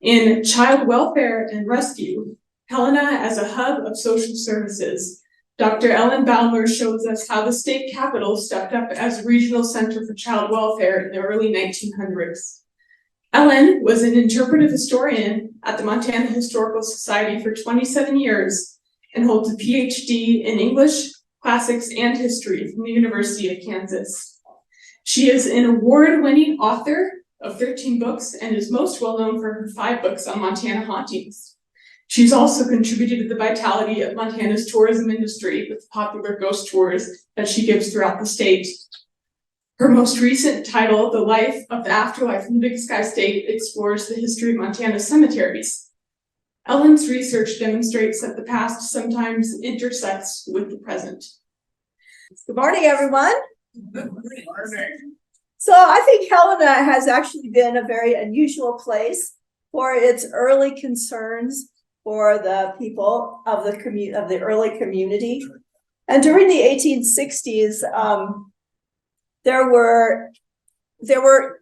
In Child Welfare and Rescue, Helena as a Hub of Social Services, Dr. Ellen Baumler shows us how the state capitol stepped up as a regional center for child welfare in the early 1900s. Ellen was an interpretive historian at the Montana Historical Society for 27 years and holds a PhD in English, classics, and history from the University of Kansas. She is an award-winning author of 13 books and is most well known for her 5 books on Montana hauntings. She's also contributed to the vitality of Montana's tourism industry with popular ghost tours that she gives throughout the state. Her most recent title, The Life of the Afterlife in the Big Sky State, explores the history of Montana's cemeteries. Ellen's research demonstrates that the past sometimes intersects with the present. Good morning, everyone. Good morning. So I think Helena has actually been a very unusual place for its early concerns for the people of the early community. And during the 1860s, there were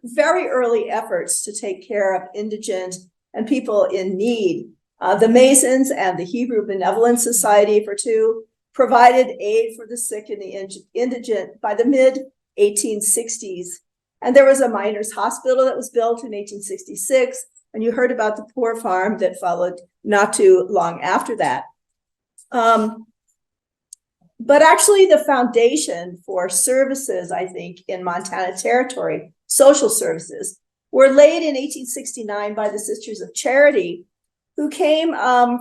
very early efforts to take care of indigent and people in need. The Masons and the Hebrew Benevolent Society for two provided aid for the sick and the indigent by the mid-1860s. And there was a miners' hospital that was built in 1866, and you heard about the poor farm that followed not too long after that. But actually the foundation for services, I think, in Montana Territory, social services, were laid in 1869 by the Sisters of Charity, who came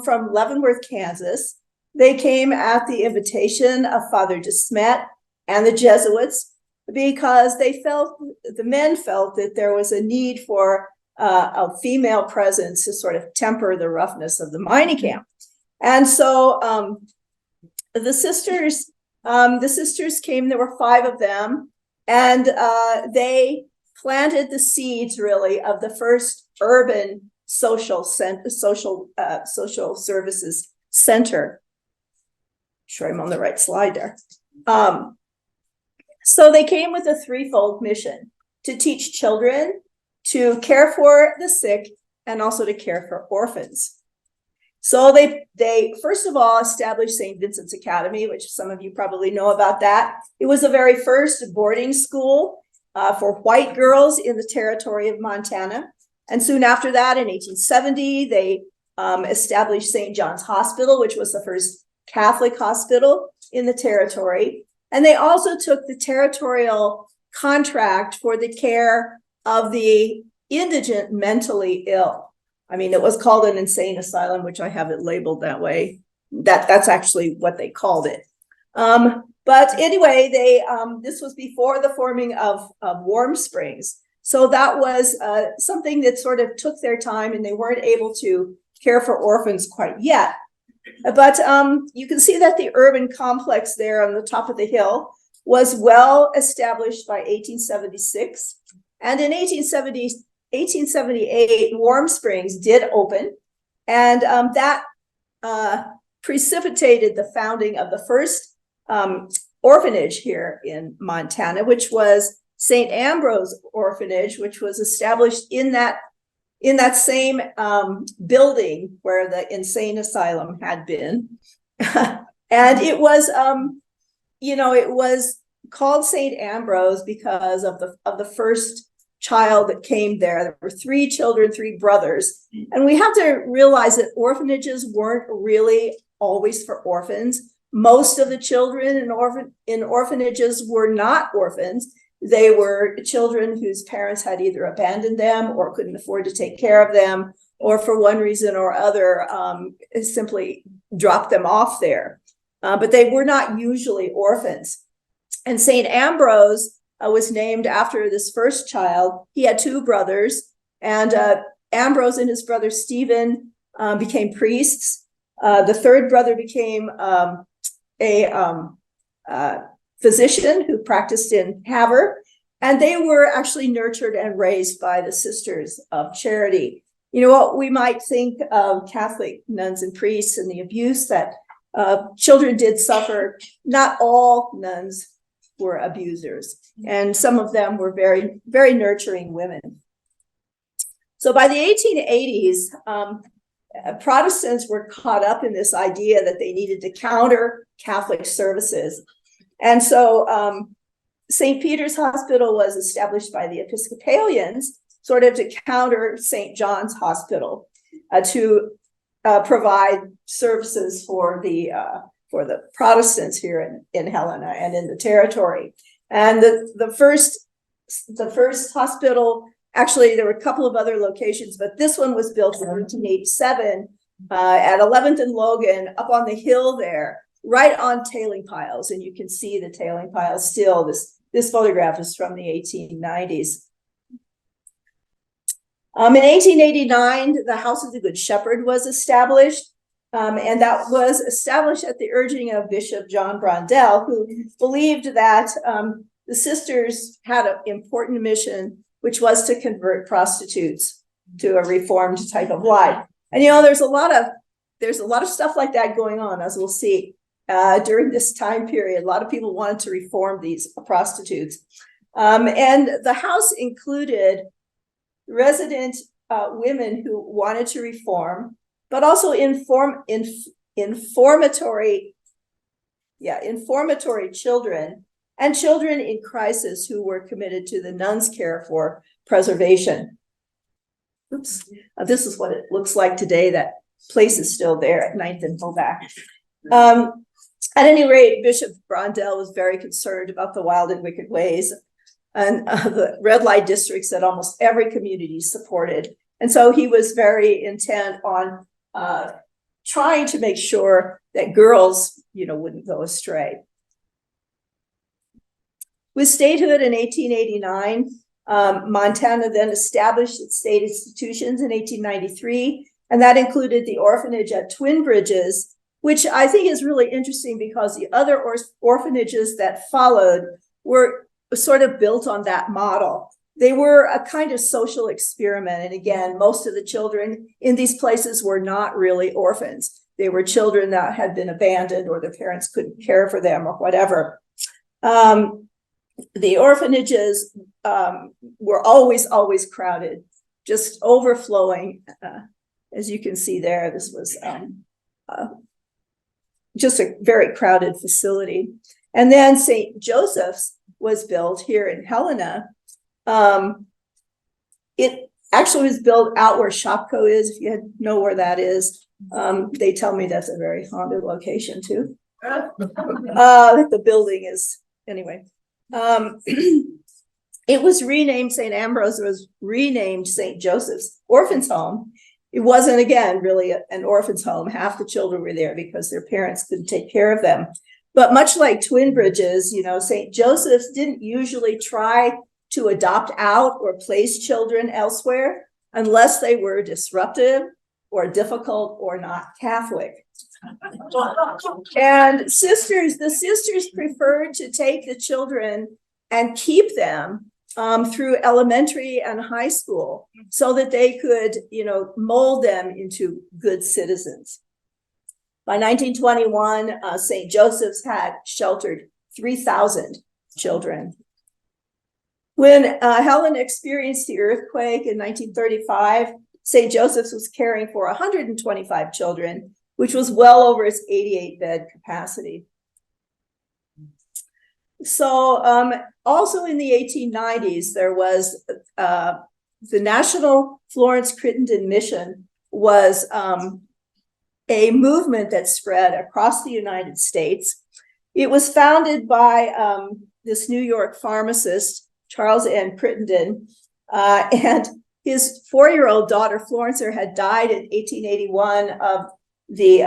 from Leavenworth, Kansas. They came at the invitation of Father de Smet and the Jesuits because the men felt that there was a need for a female presence to sort of temper the roughness of the mining camp. And so the sisters came, there were 5 of them, and they planted the seeds really of the first urban social services center. Sure, I'm on the right slide there. So they came with a threefold mission: to teach children, to care for the sick, and also to care for orphans. So they first of all established St. Vincent's Academy, which some of you probably know about that. It was the very first boarding school for white girls in the territory of Montana. And soon after that, in 1870, they established St. John's Hospital, which was the first Catholic hospital in the territory. And they also took the territorial contract for the care of the indigent mentally ill. I mean, it was called an insane asylum, which I have it labeled that way. That's actually what they called it. But anyway, this was before the forming of Warm Springs. So that was something that sort of took their time, and they weren't able to care for orphans quite yet. But you can see that the urban complex there on the top of the hill was well established by 1876. And in 1878, Warm Springs did open, and that precipitated the founding of the first orphanage here in Montana, which was St. Ambrose Orphanage, which was established in that same building where the insane asylum had been. And it was, it was called St. Ambrose because of the first child that came there. There were 3 children, 3 brothers. And we have to realize that orphanages weren't really always for orphans. Most of the children in orphanages were not orphans. They were children whose parents had either abandoned them or couldn't afford to take care of them, or for one reason or other, simply dropped them off there. But they were not usually orphans. And St. Ambrose was named after this first child. He had 2 brothers, and Ambrose and his brother Stephen became priests. The third brother became a physician who practiced in Havre, and they were actually nurtured and raised by the Sisters of Charity. You know what we might think of Catholic nuns and priests and the abuse that children did suffer. Not all nuns were abusers, and some of them were very, very nurturing women. So by the 1880s, Protestants were caught up in this idea that they needed to counter Catholic services. And so St. Peter's Hospital was established by the Episcopalians, sort of to counter St. John's Hospital, to provide services for the Protestants here in Helena and in the territory. And the first hospital, actually there were a couple of other locations, but this one was built in 1987 at 11th and Logan, up on the hill there, right on tailing piles. And you can see the tailing piles still. This photograph is from the 1890s. In 1889, the House of the Good Shepherd was established. And that was established at the urging of Bishop John Brondell, who believed that the sisters had an important mission, which was to convert prostitutes to a reformed type of life. And there's a lot of stuff like that going on, as we'll see during this time period. A lot of people wanted to reform these prostitutes, and the house included resident women who wanted to reform, but also informatory children and children in crisis who were committed to the nuns' care for preservation. Oops, this is what it looks like today. That place is still there at 9th and Hoback. At any rate, Bishop Brondell was very concerned about the wild and wicked ways and the red light districts that almost every community supported. And so he was very intent on trying to make sure that girls, wouldn't go astray. With statehood in 1889, Montana then established its state institutions in 1893, and that included the orphanage at Twin Bridges, which I think is really interesting because the other orphanages that followed were sort of built on that model. They were a kind of social experiment. And again, most of the children in these places were not really orphans. They were children that had been abandoned or their parents couldn't care for them or whatever. The orphanages were always crowded, just overflowing. As you can see there, this was just a very crowded facility. And then St. Joseph's was built here in Helena. It actually was built out where Shopko is, if you know where that is. They tell me that's a very haunted location too. The building is, anyway. It was renamed, St. Ambrose was renamed St. Joseph's Orphans Home. It wasn't, again, really an orphan's home. Half the children were there because their parents couldn't take care of them. But much like Twin Bridges, St. Joseph's didn't usually try to adopt out or place children elsewhere unless they were disruptive or difficult or not Catholic. And the sisters preferred to take the children and keep them through elementary and high school so that they could, mold them into good citizens. By 1921, St. Joseph's had sheltered 3,000 children. When Helena experienced the earthquake in 1935, St. Joseph's was caring for 125 children, which was well over its 88-bed capacity. So also in the 1890s, there was the National Florence Crittenden Mission was a movement that spread across the United States. It was founded by this New York pharmacist, Charles N. Crittenden, and his 4-year-old daughter, Florence, had died in 1881 of the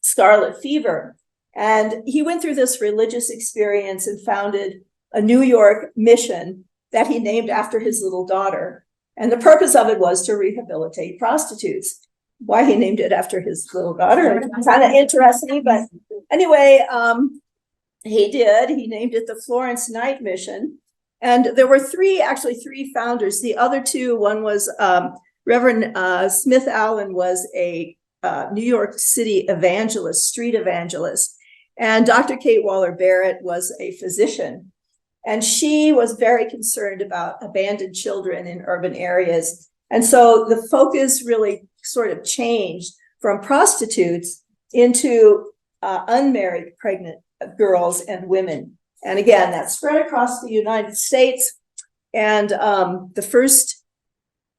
scarlet fever. And he went through this religious experience and founded a New York mission that he named after his little daughter. And the purpose of it was to rehabilitate prostitutes. Why he named it after his little daughter, kind of interesting, but anyway, he did. He named it the Florence Night Mission. And there were three founders. The other two, one was Reverend Smith Allen was a New York City evangelist, street evangelist. And Dr. Kate Waller Barrett was a physician. And she was very concerned about abandoned children in urban areas. And so the focus really sort of changed from prostitutes into unmarried pregnant girls and women. And again, that spread across the United States. And the first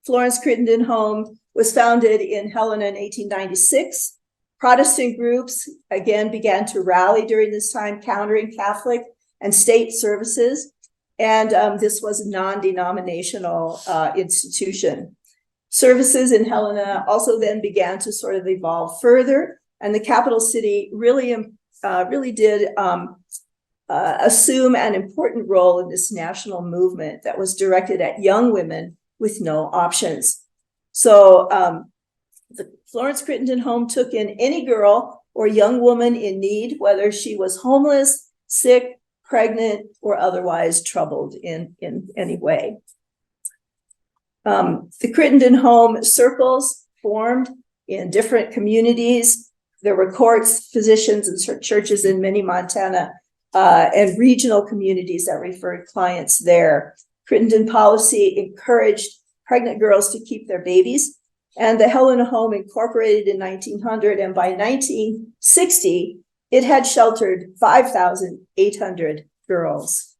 Florence Crittenden home was founded in Helena in 1896. Protestant groups again began to rally during this time, countering Catholic and state services. And this was a non-denominational institution. Services in Helena also then began to sort of evolve further, and the capital city really did assume an important role in this national movement that was directed at young women with no options. So the Florence Crittenden home took in any girl or young woman in need, whether she was homeless, sick, pregnant, or otherwise troubled in any way. The Crittenden home circles formed in different communities. There were courts, physicians, and churches in many Montana and regional communities that referred clients there. Crittenden policy encouraged pregnant girls to keep their babies, and the Helena home incorporated in 1900, and by 1960, it had sheltered 5,800 girls.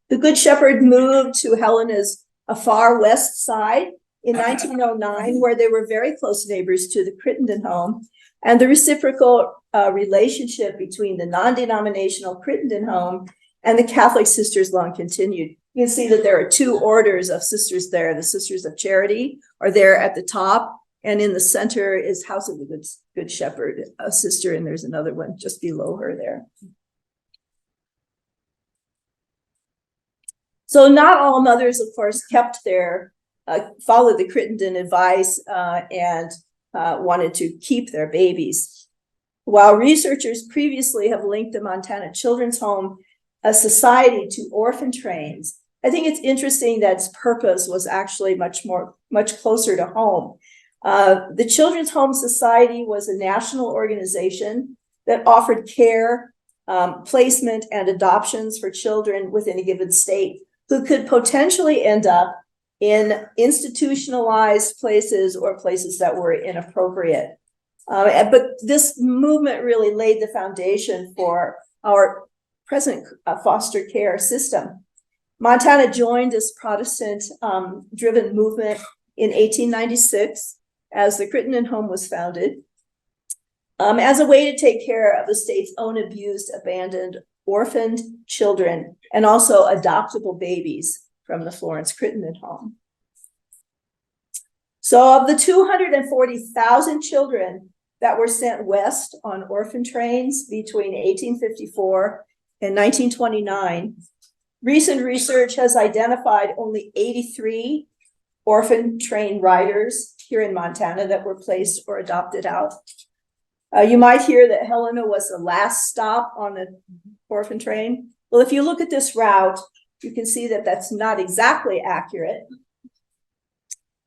The Good Shepherd moved to Helena's far west side in 1909, where they were very close neighbors to the Crittenden home, and the reciprocal relationship between the non-denominational Crittenden home and the Catholic sisters long continued. You can see that there are two orders of sisters there. The Sisters of Charity are there at the top, and in the center is House of the Good Shepherd, a sister, and there's another one just below her there. So not all mothers, of course, kept their, followed the Crittenden advice and wanted to keep their babies. While researchers previously have linked the Montana Children's Home Society to orphan trains, I think it's interesting that its purpose was actually much closer to home. The Children's Home Society was a national organization that offered care, placement, and adoptions for children within a given state who could potentially end up in institutionalized places or places that were inappropriate. But this movement really laid the foundation for our present foster care system. Montana joined this Protestant driven movement in 1896 as the Crittenden home was founded as a way to take care of the state's own abused, abandoned, orphaned children and also adoptable babies from the Florence Crittenden home. So of the 240,000 children that were sent west on orphan trains between 1854 and 1929, recent research has identified only 83 orphan train riders here in Montana that were placed or adopted out. You might hear that Helena was the last stop on the orphan train. Well, if you look at this route, you can see that that's not exactly accurate.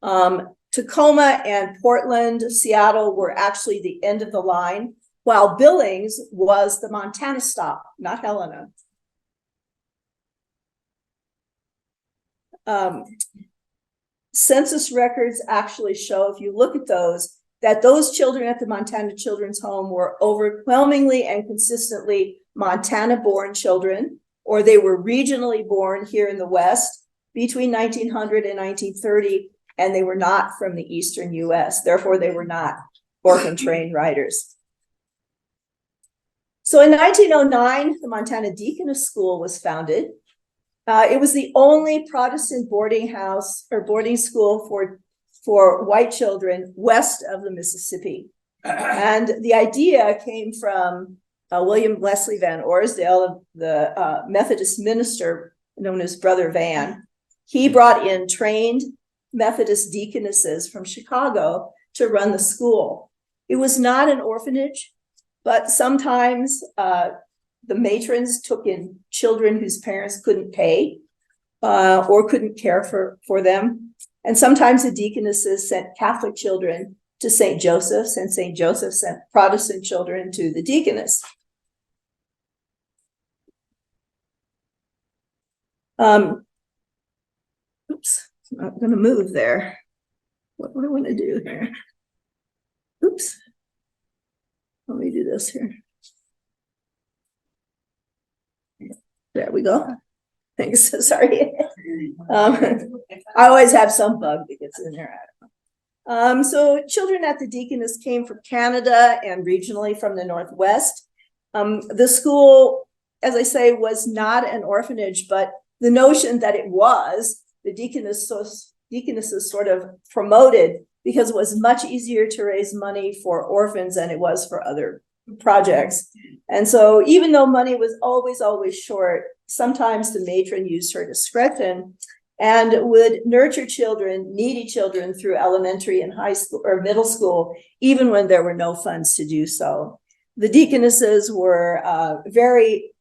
Tacoma and Portland, Seattle were actually the end of the line, while Billings was the Montana stop, not Helena. Census records actually show, if you look at those, that those children at the Montana Children's Home were overwhelmingly and consistently Montana-born children, or they were regionally born here in the West between 1900 and 1930, and they were not from the Eastern US. Therefore, they were not orphan train riders. So in 1909, the Montana Deaconess School was founded. It was the only Protestant boarding house or boarding school for white children west of the Mississippi. And the idea came from William Leslie Van Orsdale, the Methodist minister known as Brother Van. He brought in trained Methodist deaconesses from Chicago to run the school. It was not an orphanage, but sometimes the matrons took in children whose parents couldn't pay or couldn't care for them. And sometimes the deaconesses sent Catholic children to St. Joseph's, and St. Joseph sent Protestant children to the deaconess. I'm not gonna move there. What do I want to do here? Oops. Let me do this here. There we go. Thanks. Sorry. I always have some bug that gets in there. So children at the Deaconess came from Canada and regionally from the Northwest. The school, as I say, was not an orphanage, but the notion that it was, the deaconesses sort of promoted, because it was much easier to raise money for orphans than it was for other projects. And so even though money was always short, sometimes the matron used her discretion and would nurture children, needy children, through elementary and high school or middle school, even when there were no funds to do so. The deaconesses were very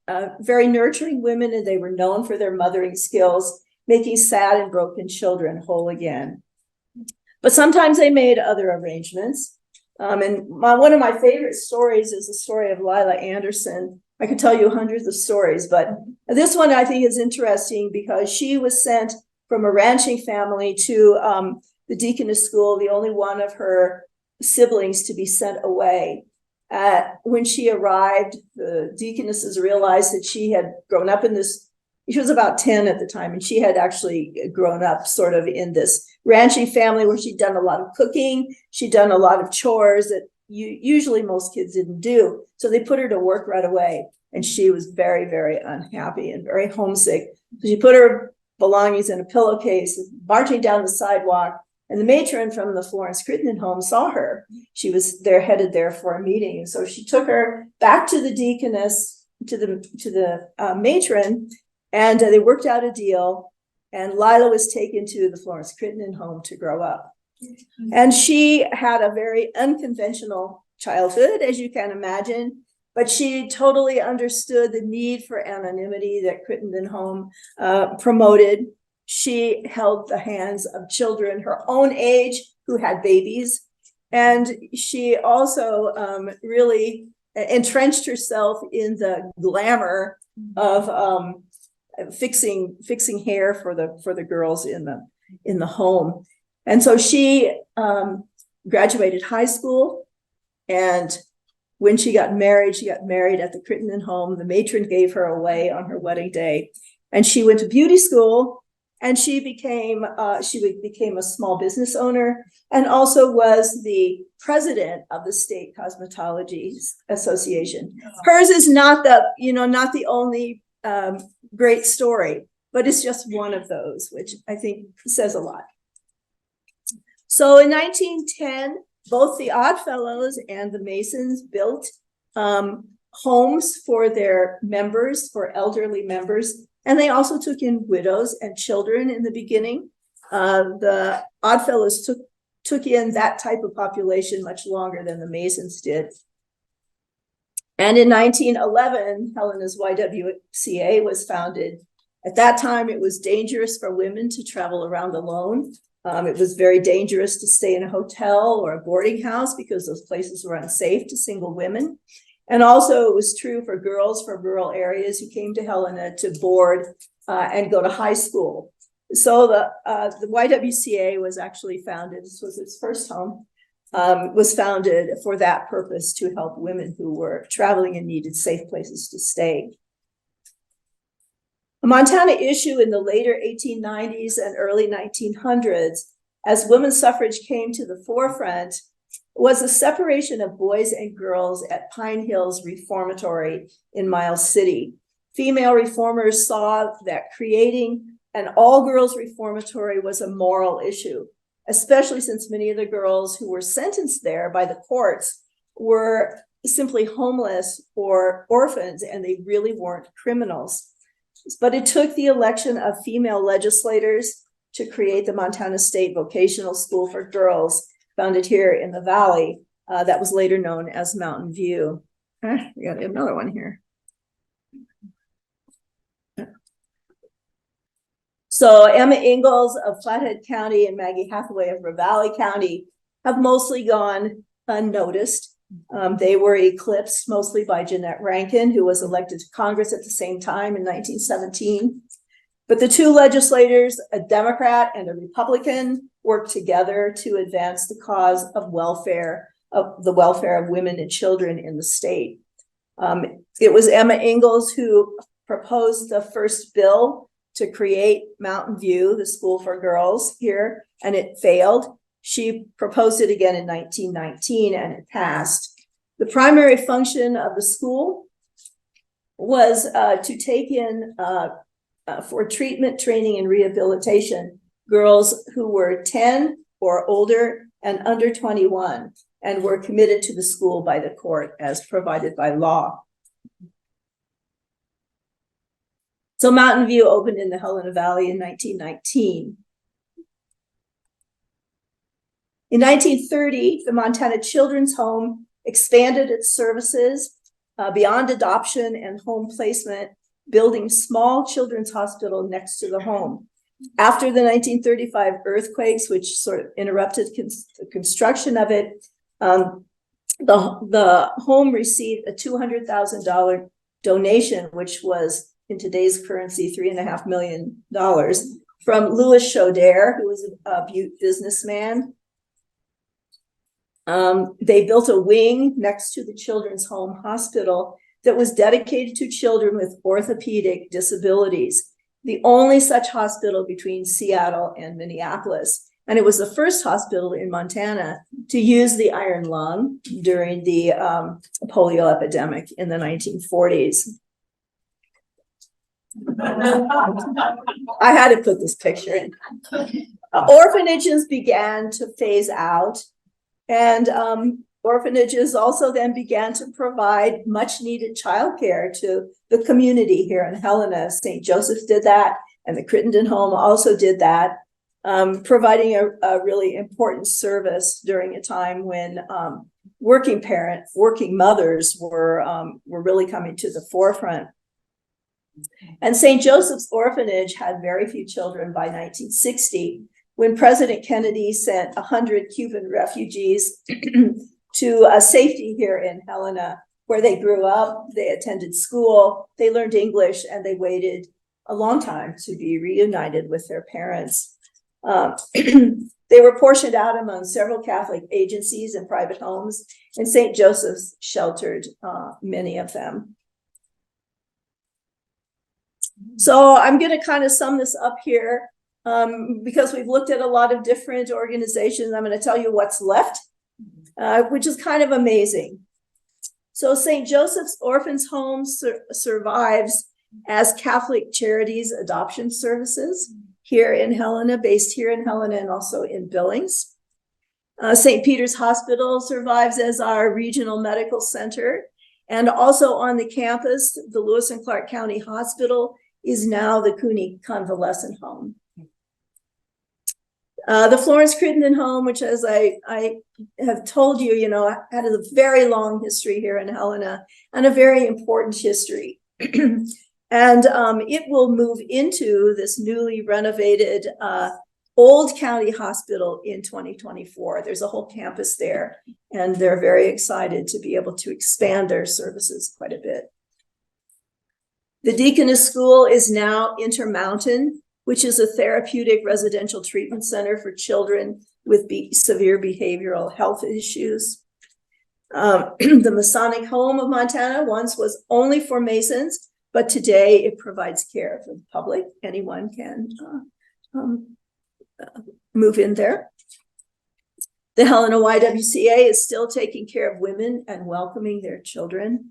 nurturing women, and they were known for their mothering skills, making sad and broken children whole again. But sometimes they made other arrangements. And one of my favorite stories is the story of Lila Anderson. I could tell you hundreds of stories, but this one I think is interesting because she was sent from a ranching family to the Deaconess School, the only one of her siblings to be sent away. When she arrived, the deaconesses realized that she had grown up in this, she was about 10 at the time, and she had actually grown up sort of in this ranching family where she'd done a lot of cooking, she'd done a lot of chores that usually most kids didn't do. So they put her to work right away, and she was very, very unhappy and very homesick. So she put her belongings in a pillowcase, marching down the sidewalk, and the matron from the Florence Crittenden home saw her. She was there, headed there for a meeting. And so she took her back to the deaconess, to the matron, and they worked out a deal. And Lila was taken to the Florence Crittenden home to grow up. And she had a very unconventional childhood, as you can imagine, but she totally understood the need for anonymity that Crittenden home promoted. She held the hands of children her own age who had babies. And she also really entrenched herself in the glamour of fixing hair for the girls in the home. And so she graduated high school, and when she got married at the Crittenden home. The matron gave her away on her wedding day, and she went to beauty school, and she became a small business owner, and also was the president of the State Cosmetology Association. Hers is not the only great story, but it's just one of those, which I think says a lot. So in 1910, both the Oddfellows and the Masons built homes for their members, for elderly members, and they also took in widows and children in the beginning. The Oddfellows took in that type of population much longer than the Masons did. And in 1911, Helena's YWCA was founded. At that time, it was dangerous for women to travel around alone. It was very dangerous to stay in a hotel or a boarding house because those places were unsafe to single women. And also it was true for girls from rural areas who came to Helena to board and go to high school. So the YWCA was actually founded, this was its first home, was founded for that purpose, to help women who were traveling and needed safe places to stay. A Montana issue in the later 1890s and early 1900s, as women's suffrage came to the forefront, was the separation of boys and girls at Pine Hills Reformatory in Miles City. Female reformers saw that creating an all-girls reformatory was a moral issue, especially since many of the girls who were sentenced there by the courts were simply homeless or orphans, and they really weren't criminals. But it took the election of female legislators to create the Montana State Vocational School for Girls, founded here in the Valley, that was later known as Mountain View. We got another one here. So Emma Ingalls of Flathead County and Maggie Hathaway of Ravalli County have mostly gone unnoticed. They were eclipsed mostly by Jeanette Rankin, who was elected to Congress at the same time in 1917. But the two legislators, a Democrat and a Republican, worked together to advance the cause of the welfare of women and children in the state. It was Emma Ingalls who proposed the first bill to create Mountain View, the school for girls here, and it failed. She proposed it again in 1919 and it passed. The primary function of the school was to take in for treatment, training, and rehabilitation girls who were 10 or older and under 21 and were committed to the school by the court as provided by law. So Mountain View opened in the Helena Valley in 1919. In 1930, the Montana Children's Home expanded its services beyond adoption and home placement, building small children's hospital next to the home. After the 1935 earthquakes, which sort of interrupted the construction of it, the home received a $200,000 donation, which was in today's currency $3.5 million, from Louis Chaudere, who was a Butte businessman. They built a wing next to the Children's Home Hospital that was dedicated to children with orthopedic disabilities, the only such hospital between Seattle and Minneapolis. And it was the first hospital in Montana to use the iron lung during the polio epidemic in the 1940s. I had to put this picture in. Orphanages began to phase out, and orphanages also then began to provide much needed childcare to the community here in Helena. St. Joseph's did that, and the Crittenden Home also did that, providing a really important service during a time when working mothers were really coming to the forefront. And St. Joseph's Orphanage had very few children by 1960, when President Kennedy sent 100 Cuban refugees to safety here in Helena, where they grew up, they attended school, they learned English, and they waited a long time to be reunited with their parents. They were portioned out among several Catholic agencies and private homes, and St. Joseph's sheltered many of them. So I'm going to kind of sum this up here because we've looked at a lot of different organizations. I'm going to tell you what's left, which is kind of amazing. So St. Joseph's Orphans Home survives as Catholic Charities Adoption Services here in Helena, based here in Helena and also in Billings. St. Peter's Hospital survives as our regional medical center. And also on the campus, the Lewis and Clark County Hospital is now the Cooney Convalescent Home. The Florence Crittenden Home, which, as I have told you, had a very long history here in Helena and a very important history. And it will move into this newly renovated Old County Hospital in 2024. There's a whole campus there, and they're very excited to be able to expand their services quite a bit. The Deaconess School is now Intermountain, which is a therapeutic residential treatment center for children with severe behavioral health issues. The Masonic Home of Montana once was only for Masons, but today it provides care for the public. Anyone can move in there. The Helena YWCA is still taking care of women and welcoming their children.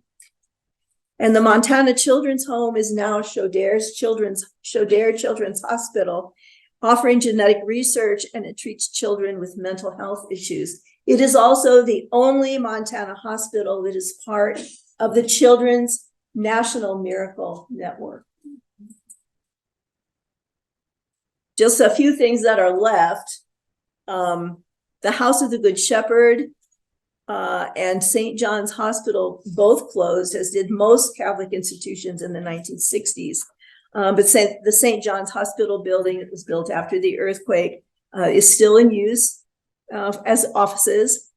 And the Montana Children's Home is now Chaudere Children's Hospital, offering genetic research, and it treats children with mental health issues. It is also the only Montana hospital that is part of the Children's National Miracle Network. Just a few things that are left. The House of the Good Shepherd and St. John's Hospital both closed, as did most Catholic institutions in the 1960s. But the St. John's Hospital building that was built after the earthquake is still in use as offices.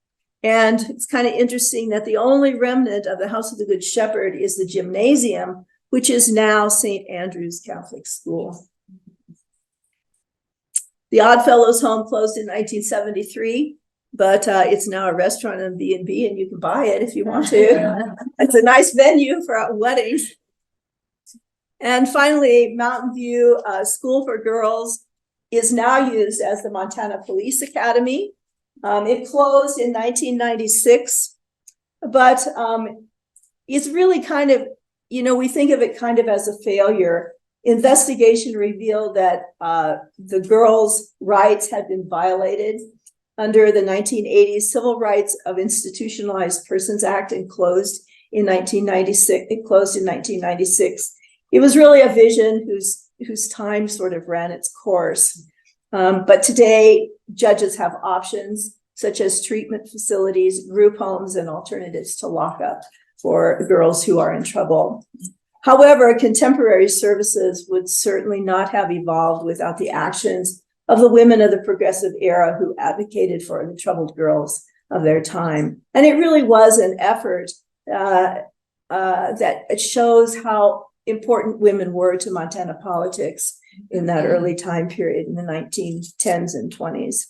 And it's kind of interesting that the only remnant of the House of the Good Shepherd is the gymnasium, which is now St. Andrew's Catholic School. The Oddfellows home closed in 1973, but it's now a restaurant and B&B, and you can buy it if you want to. It's a nice venue for weddings. And finally, Mountain View School for Girls is now used as the Montana Police Academy. It closed in 1996, but it's really kind of, we think of it kind of as a failure. Investigation revealed that the girls' rights had been violated under the 1980s Civil Rights of Institutionalized Persons Act and closed in 1996. It closed in 1996. It was really a vision whose time sort of ran its course. But today, judges have options such as treatment facilities, group homes, and alternatives to lockup for girls who are in trouble. However, contemporary services would certainly not have evolved without the actions of the women of the progressive era who advocated for the troubled girls of their time. And it really was an effort that it shows how important women were to Montana politics in that early time period in the 1910s and 20s.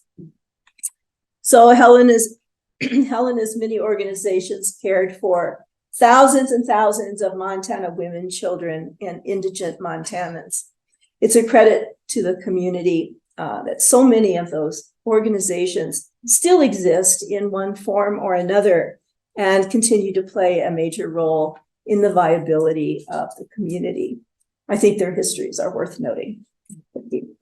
So Helena's many organizations cared for thousands and thousands of Montana women, children, and indigent Montanans. It's a credit to the community that so many of those organizations still exist in one form or another and continue to play a major role in the viability of the community. I think their histories are worth noting. Thank you.